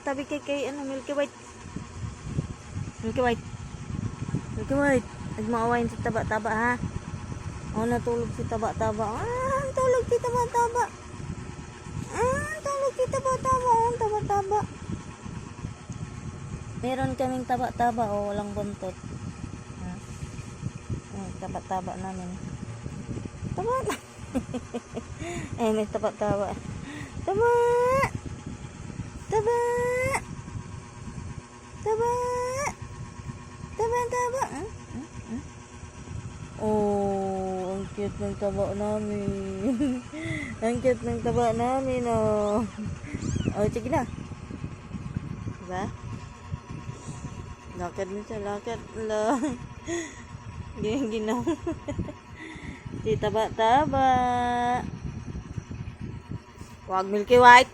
tabi kay ano, Milky White. Milky White. Milky White. Huwag mo awayin si taba-taba, ha? Oh, natulog si taba-taba. Tulog si taba-taba. Tulog si taba-taba. Taba-taba. Meron kaming taba-taba, walang buntot. Taba-taba namin. Taba. May taba-taba. Taba. Taba. Taba. Taba-taba. Oh, ang cute ng taba namin. Ang cute ng taba namin, oh. Oh, sige na. Diba? Lakad mo siya, lakad lang. Ginaw. Si taba-taba. Huwag Milky White.